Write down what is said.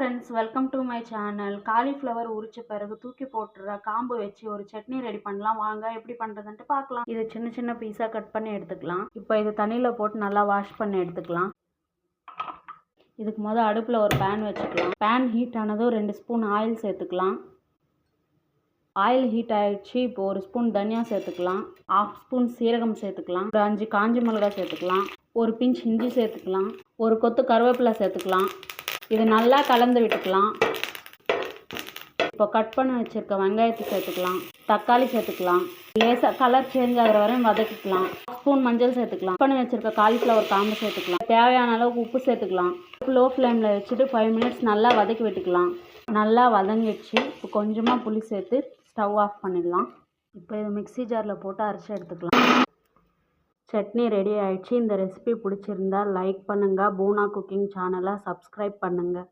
Friends, welcome to my channel. Cauliflower உரிச்ச பிறகு தூக்கி போட்டுற காம்பு வச்சு ஒரு சட்னி ரெடி பண்ணலாம். வாங்க எப்படி பண்ணுறதுன்ட்டு பார்க்கலாம். இது சின்ன சின்ன பீஸாக கட் பண்ணி எடுத்துக்கலாம். இப்போ இது தண்ணியில் போட்டு நல்லா வாஷ் பண்ணி எடுத்துக்கலாம். இதுக்கு முதல் அடுப்பில் ஒரு பேன் வச்சுக்கலாம். பேன் ஹீட் ஆனதும் 2 ஸ்பூன் ஆயில் சேர்த்துக்கலாம். ஆயில் ஹீட் ஆகிடுச்சு. இப்போ 1 ஸ்பூன் தனியா சேர்த்துக்கலாம். 1/2 ஸ்பூன் சீரகம் சேர்த்துக்கலாம். ஒரு 5 காஞ்ச மிளகாய் சேர்த்துக்கலாம். ஒரு பிஞ்ச் இஞ்சி சேர்த்துக்கலாம். ஒரு கொத்து கருவேப்பிலை சேர்த்துக்கலாம். இது நல்லா கலந்து விட்டுக்கலாம். இப்போ கட் பண்ணி வச்சுருக்க வெங்காயத்தை சேர்த்துக்கலாம். தக்காளி சேர்த்துக்கலாம். லேசாக கலர் சேஞ்ச் ஆகிற வரையும் வதக்கிக்கலாம். 1 ஸ்பூன் மஞ்சள் சேர்த்துக்கலாம். கட் பண்ணி வச்சுருக்க காலிஃப்ளவர் காம்பு சேர்த்துக்கலாம். தேவையான அளவுக்கு உப்பு சேர்த்துக்கலாம். லோ ஃப்ளேமில் வச்சுட்டு 5 மினிட்ஸ் நல்லா வதக்கி விட்டுக்கலாம். நல்லா வதங்கிடுச்சு. இப்போ கொஞ்சமாக புளி சேர்த்து ஸ்டவ் ஆஃப் பண்ணிடலாம். இப்போ இதை மிக்ஸி ஜாரில் போட்டு அரைச்சி எடுத்துக்கலாம். சட்னி ரெடி ஆயிடுச்சு. இந்த ரெசிபி பிடிச்சிருந்தா லைக் பண்ணுங்கள். பூனா குக்கிங் சேனலை சப்ஸ்கிரைப் பண்ணுங்கள்.